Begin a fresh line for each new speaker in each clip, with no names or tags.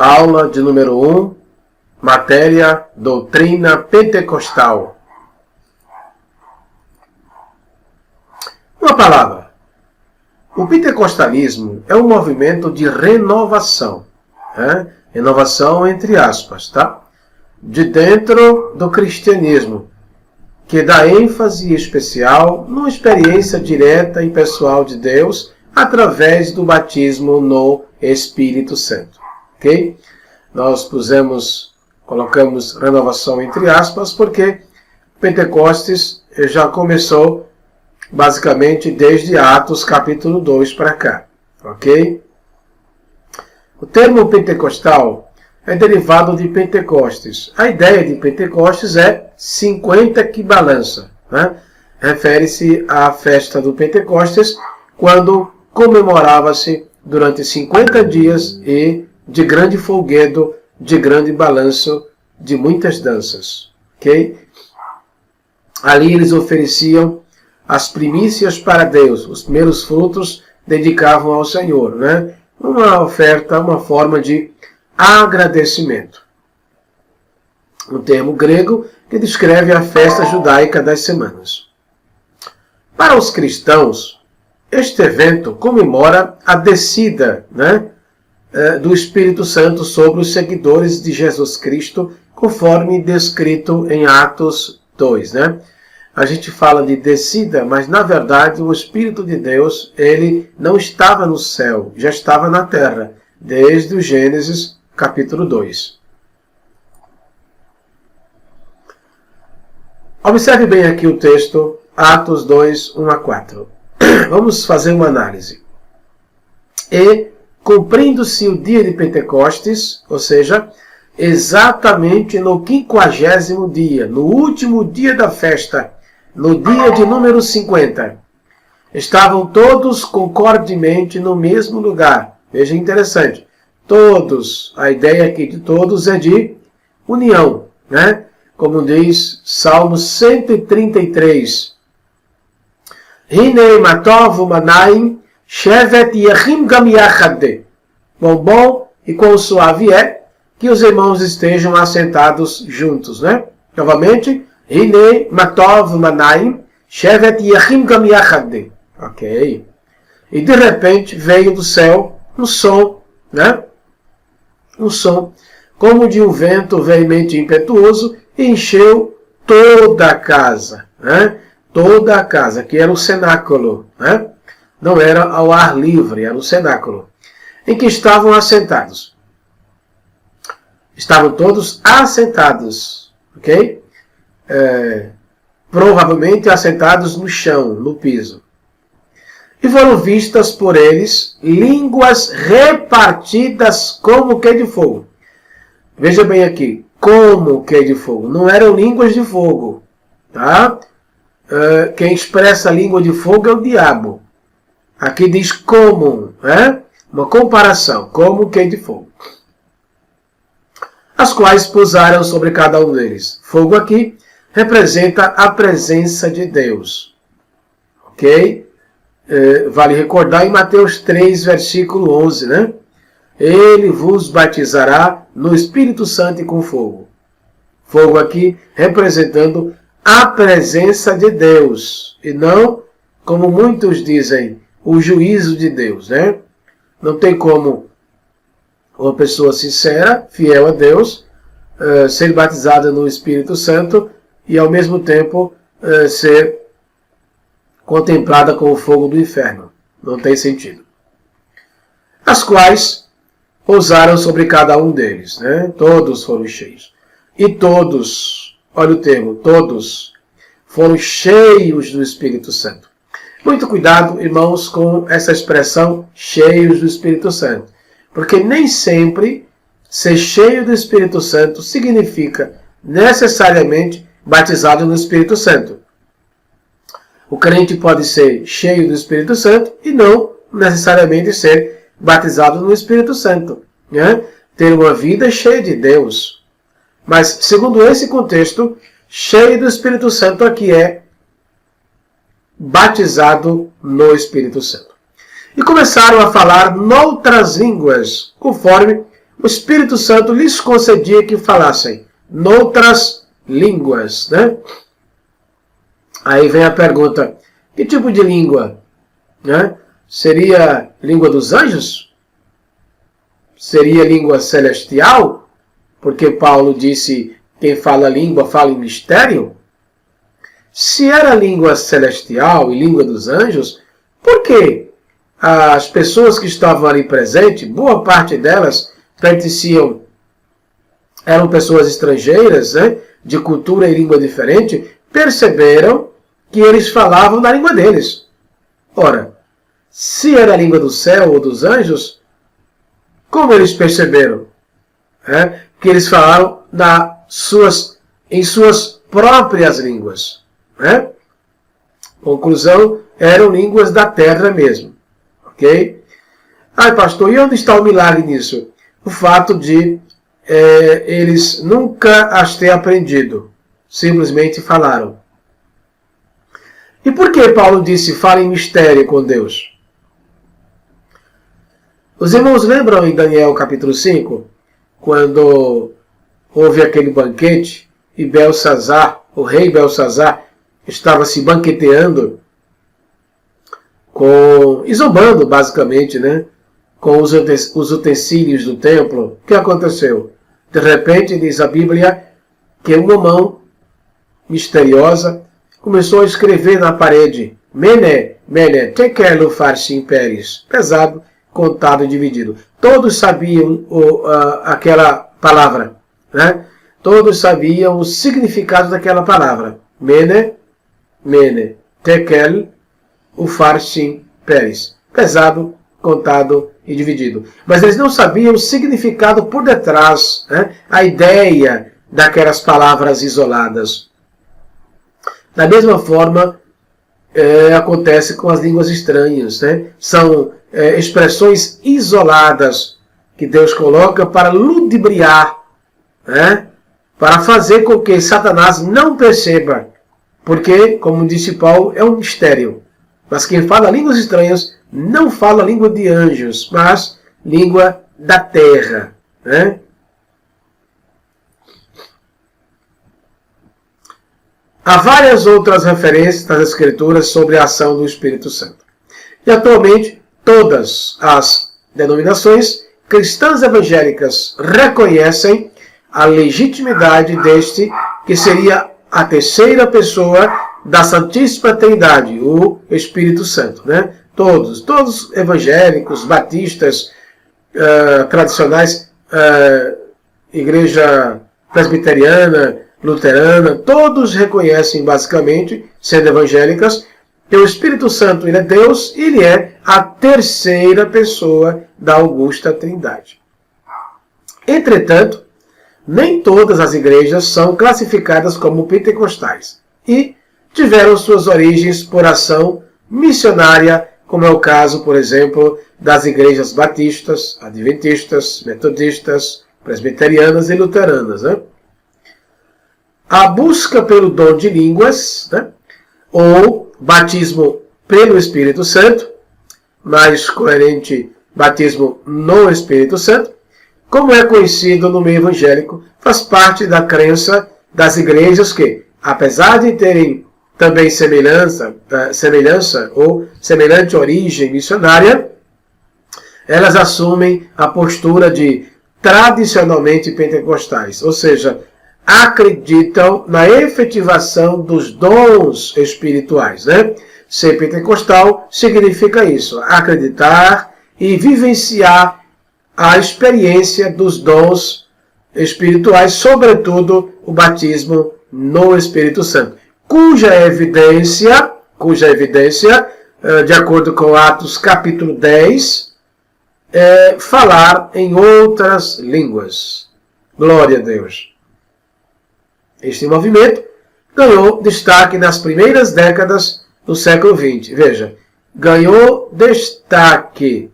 Aula de número 1, matéria Doutrina Pentecostal. Uma palavra. O pentecostalismo é um movimento de renovação, renovação entre aspas, tá? De dentro do cristianismo, que dá ênfase especial numa experiência direta e pessoal de Deus através do batismo no Espírito Santo. Ok? Nós colocamos renovação entre aspas, porque Pentecostes já começou basicamente desde Atos capítulo 2 para cá. Ok? O termo pentecostal é derivado de Pentecostes. A ideia de Pentecostes é 50 que balança. Refere-se à festa do Pentecostes, quando comemorava-se durante 50 dias e de grande folguedo, de grande balanço, de muitas danças. Ok? Ali eles ofereciam as primícias para Deus, os primeiros frutos dedicavam ao Senhor. Uma oferta, uma forma de agradecimento. Um termo grego que descreve a festa judaica das semanas. Para os cristãos, este evento comemora a descida do Espírito Santo sobre os seguidores de Jesus Cristo, conforme descrito em Atos 2. A gente fala de descida, mas na verdade o Espírito de Deus, ele não estava no céu, já estava na terra, desde o Gênesis capítulo 2. Observe bem aqui o texto, Atos 2, 1 a 4. Vamos fazer uma análise. E, cumprindo-se o dia de Pentecostes, ou seja, exatamente no 50º dia, no último dia da festa, no dia de número 50, estavam todos concordemente no mesmo lugar. Veja, interessante. Todos, a ideia aqui de todos é de união, Como diz Salmo 133. Hinei matov umanaim shevet yachim gam yachad. Bom e quão suave é que os irmãos estejam assentados juntos, Novamente, Hinei matov umanaim shevet yachim gam yachad. Ok. E de repente veio do céu um som, Um som como de um vento veemente e impetuoso, e encheu toda a casa, Toda a casa, que era o cenáculo, Não era ao ar livre, era o cenáculo, em que estavam assentados. Estavam todos assentados, ok? Provavelmente assentados no chão, no piso. E foram vistas por eles línguas repartidas como que de fogo. Veja bem aqui, como que de fogo. Não eram línguas de fogo, tá? Quem expressa a língua de fogo é o diabo. Aqui diz como, uma comparação, como que de fogo. As quais pousaram sobre cada um deles. Fogo aqui representa a presença de Deus. Ok? Vale recordar em Mateus 3, versículo 11, Ele vos batizará no Espírito Santo e com fogo. Fogo aqui representando a presença de Deus. E não, como muitos dizem, o juízo de Deus. Não tem como uma pessoa sincera, fiel a Deus, ser batizada no Espírito Santo e ao mesmo tempo ser contemplada com o fogo do inferno. Não tem sentido. As quais pousaram sobre cada um deles. Todos foram cheios. E todos, olha o termo, todos foram cheios do Espírito Santo. Muito cuidado, irmãos, com essa expressão cheios do Espírito Santo. Porque nem sempre ser cheio do Espírito Santo significa necessariamente batizado no Espírito Santo. O crente pode ser cheio do Espírito Santo e não necessariamente ser batizado no Espírito Santo. Ter uma vida cheia de Deus. Mas, segundo esse contexto, cheio do Espírito Santo aqui é batizado no Espírito Santo. E começaram a falar noutras línguas, conforme o Espírito Santo lhes concedia que falassem noutras línguas, né? Aí vem a pergunta, que tipo de língua? Né? Seria língua dos anjos? Seria língua celestial? Porque Paulo disse, quem fala língua, fala em mistério. Se era língua celestial e língua dos anjos, por que as pessoas que estavam ali presentes, boa parte delas pertenciam, eram pessoas estrangeiras, né, de cultura e língua diferente, perceberam que eles falavam na língua deles. Ora, se era a língua do céu ou dos anjos, como eles perceberam? Que eles falaram em suas próprias línguas. Conclusão, eram línguas da terra mesmo. Ok? Ai, pastor, e onde está o milagre nisso? O fato de eles nunca as ter aprendido. Simplesmente falaram. E por que Paulo disse, fala em mistério com Deus? Os irmãos lembram em Daniel capítulo 5, quando houve aquele banquete e Belsazar, o rei Belsazar, estava se banqueteando, e zombando basicamente, né, com os utensílios do templo. O que aconteceu? De repente, diz a Bíblia, que uma mão misteriosa começou a escrever na parede, Mene, Mene, Tekel Ufarsin Peres, pesado, contado e dividido. Todos sabiam aquela palavra, né? Todos sabiam o significado daquela palavra. Mene, Mene, Tekel Ufarsin Peres, pesado, contado e dividido. Mas eles não sabiam o significado por detrás, né? A ideia daquelas palavras isoladas. Da mesma forma, acontece com as línguas estranhas, né? São expressões isoladas que Deus coloca para ludibriar, né? Para fazer com que Satanás não perceba. Porque, como disse Paulo, é um mistério. Mas quem fala línguas estranhas não fala língua de anjos, mas língua da terra, né? Há várias outras referências nas Escrituras sobre a ação do Espírito Santo. E atualmente, todas as denominações cristãs evangélicas reconhecem a legitimidade deste, que seria a terceira pessoa da Santíssima Trindade, o Espírito Santo, né? Todos evangélicos, batistas, tradicionais, igreja presbiteriana, luterana, todos reconhecem basicamente, sendo evangélicas, que o Espírito Santo ele é Deus e ele é a terceira pessoa da augusta Trindade. Entretanto, nem todas as igrejas são classificadas como pentecostais e tiveram suas origens por ação missionária, como é o caso, por exemplo, das igrejas batistas, adventistas, metodistas, presbiterianas e luteranas, né? A busca pelo dom de línguas, né, ou batismo pelo Espírito Santo, mais coerente, batismo no Espírito Santo, como é conhecido no meio evangélico, faz parte da crença das igrejas que, apesar de terem também semelhança ou semelhante origem missionária, elas assumem a postura de tradicionalmente pentecostais, ou seja, acreditam na efetivação dos dons espirituais, né? Ser pentecostal significa isso, acreditar e vivenciar a experiência dos dons espirituais, sobretudo o batismo no Espírito Santo, cuja evidência, de acordo com Atos capítulo 10, é falar em outras línguas. Glória a Deus. Este movimento ganhou destaque nas primeiras décadas do século XX. Veja, ganhou destaque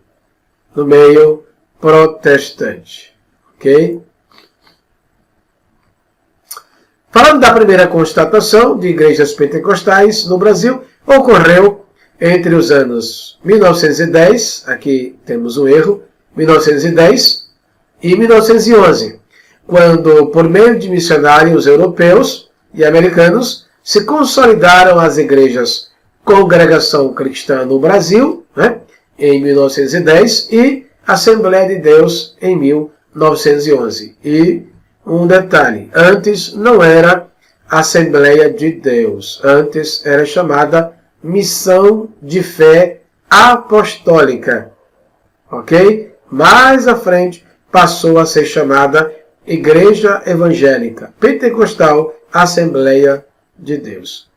no meio protestante. Ok? Falando da primeira constatação de igrejas pentecostais no Brasil, ocorreu entre os anos 1910, aqui temos um erro, 1910, e 1911, quando, por meio de missionários europeus e americanos, se consolidaram as igrejas Congregação Cristã no Brasil, né, em 1910, e Assembleia de Deus em 1911. E um detalhe, antes não era Assembleia de Deus, antes era chamada Missão de Fé Apostólica, ok? Mais à frente passou a ser chamada Igreja Evangélica Pentecostal Assembleia de Deus.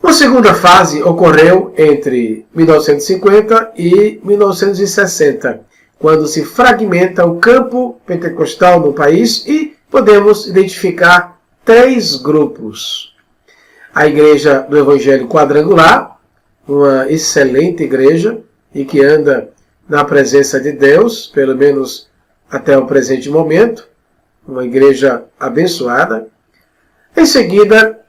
Uma segunda fase ocorreu entre 1950 e 1960, quando se fragmenta o campo pentecostal no país e podemos identificar 3 grupos. A Igreja do Evangelho Quadrangular, uma excelente igreja e que anda na presença de Deus, pelo menos até o presente momento, uma igreja abençoada. Em seguida,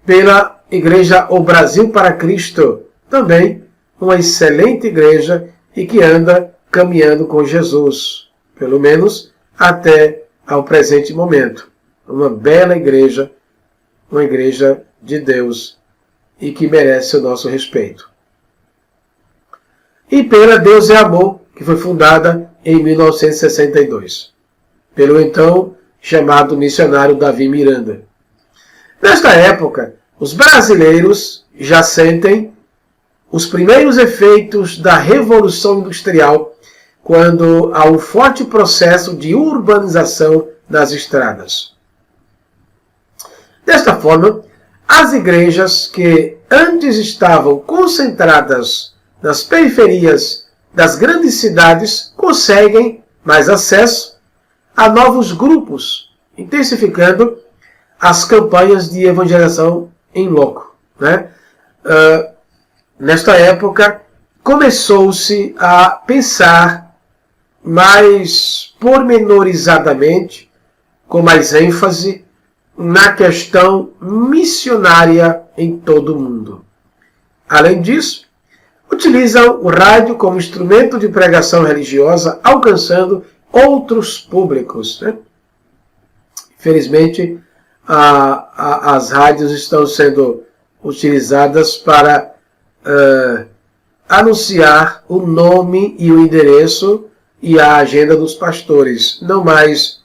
pela Igreja O Brasil para Cristo, também uma excelente igreja e que anda caminhando com Jesus, pelo menos até ao presente momento. Uma bela igreja, uma igreja de Deus e que merece o nosso respeito. E pela Deus é Amor, que foi fundada em 1962, pelo então chamado missionário Davi Miranda. Nesta época, os brasileiros já sentem os primeiros efeitos da Revolução Industrial, quando há um forte processo de urbanização nas estradas. Desta forma, as igrejas que antes estavam concentradas nas periferias das grandes cidades conseguem mais acesso a novos grupos, intensificando as campanhas de evangelização em loco, né? Nesta época, começou-se a pensar mais pormenorizadamente, com mais ênfase, na questão missionária em todo o mundo. Além disso, utilizam o rádio como instrumento de pregação religiosa, alcançando outros públicos, né? Infelizmente, as rádios estão sendo utilizadas para anunciar o nome e o endereço e a agenda dos pastores, não mais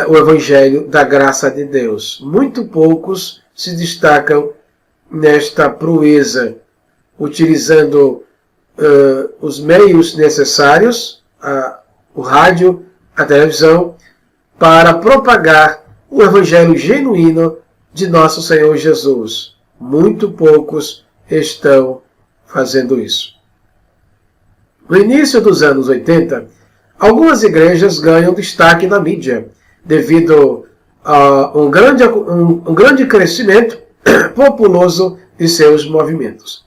o Evangelho da graça de Deus. Muito poucos se destacam nesta proeza, utilizando os meios necessários, o rádio, a televisão, para propagar o Evangelho genuíno de nosso Senhor Jesus. Muito poucos estão fazendo isso. No início dos anos 80, algumas igrejas ganham destaque na mídia, devido a um grande crescimento populoso de seus movimentos.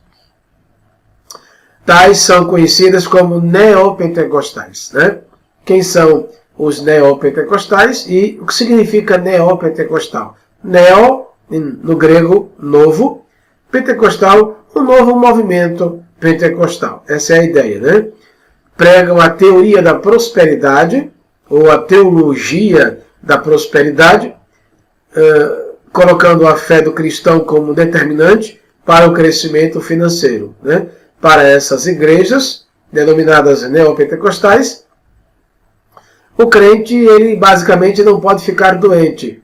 Tais são conhecidas como neopentecostais, né? Quem são os neopentecostais e o que significa neopentecostal? Neo, no grego, novo, pentecostal, um novo movimento pentecostal. Essa é a ideia, né? Pregam a teoria da prosperidade, ou a teologia da prosperidade, colocando a fé do cristão como determinante para o crescimento financeiro, né? Para essas igrejas, denominadas neopentecostais, o crente, ele basicamente não pode ficar doente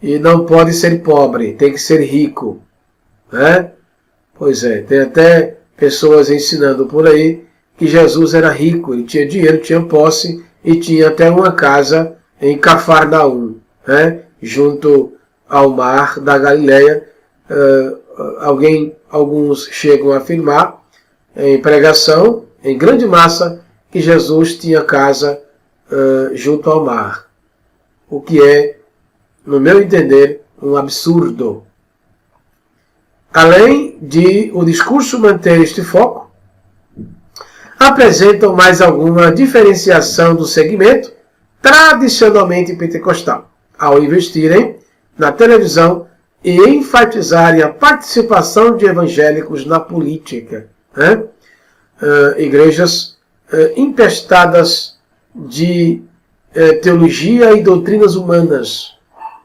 e não pode ser pobre, tem que ser rico, né? Pois é, tem até pessoas ensinando por aí que Jesus era rico, ele tinha dinheiro, tinha posse e tinha até uma casa em Cafarnaum, né? Junto ao mar da Galileia. Alguns chegam a afirmar em pregação, em grande massa, que Jesus tinha casa junto ao mar, o que é, no meu entender, um absurdo. Além de o discurso manter este foco, apresentam mais alguma diferenciação do segmento tradicionalmente pentecostal, ao investirem na televisão e enfatizarem a participação de evangélicos na política, né? Igrejas empestadas de teologia e doutrinas humanas,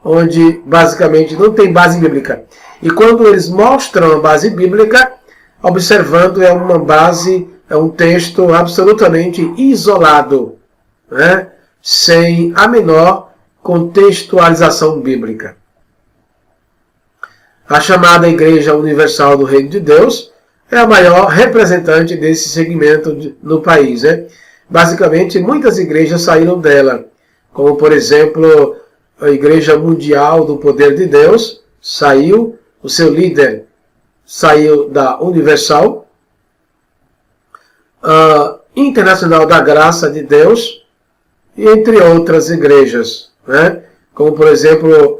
onde basicamente não tem base bíblica. E quando eles mostram a base bíblica, observando, é uma base, é um texto absolutamente isolado, né? Sem a menor contextualização bíblica. A chamada Igreja Universal do Reino de Deus é a maior representante desse segmento no país, né? Basicamente, muitas igrejas saíram dela, como, por exemplo, a Igreja Mundial do Poder de Deus saiu, o seu líder saiu da Universal, a Internacional da Graça de Deus, e entre outras igrejas, né? Como, por exemplo,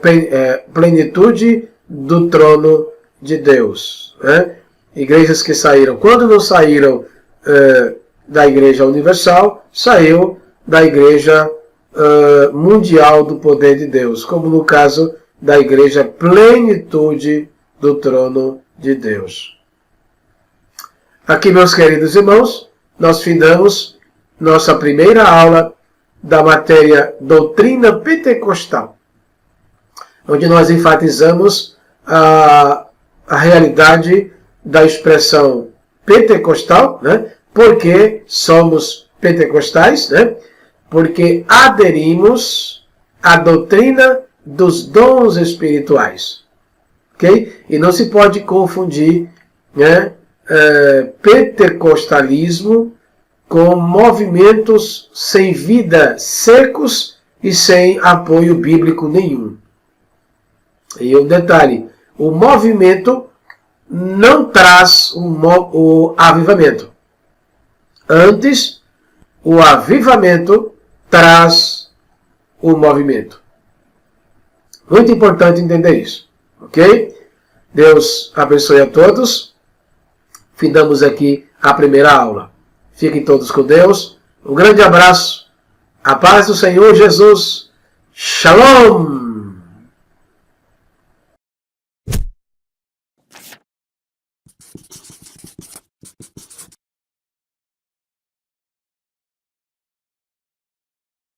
Plenitude do Trono de Deus, né? Igrejas que saíram. Quando não saíram da Igreja Universal, saiu da Igreja Mundial do Poder de Deus, como no caso da Igreja Plenitude do Trono de Deus. Aqui, meus queridos irmãos, nós findamos nossa primeira aula da matéria Doutrina Pentecostal, onde nós enfatizamos a realidade da expressão pentecostal, né? Porque somos pentecostais, né? Porque aderimos à doutrina dos dons espirituais, ok? E não se pode confundir, né, pentecostalismo com movimentos sem vida, secos e sem apoio bíblico nenhum. E um detalhe, o movimento não traz o avivamento. Antes, o avivamento traz o movimento. Muito importante entender isso, ok? Deus abençoe a todos. Findamos aqui a primeira aula. Fiquem todos com Deus. Um grande abraço. A paz do Senhor Jesus. Shalom!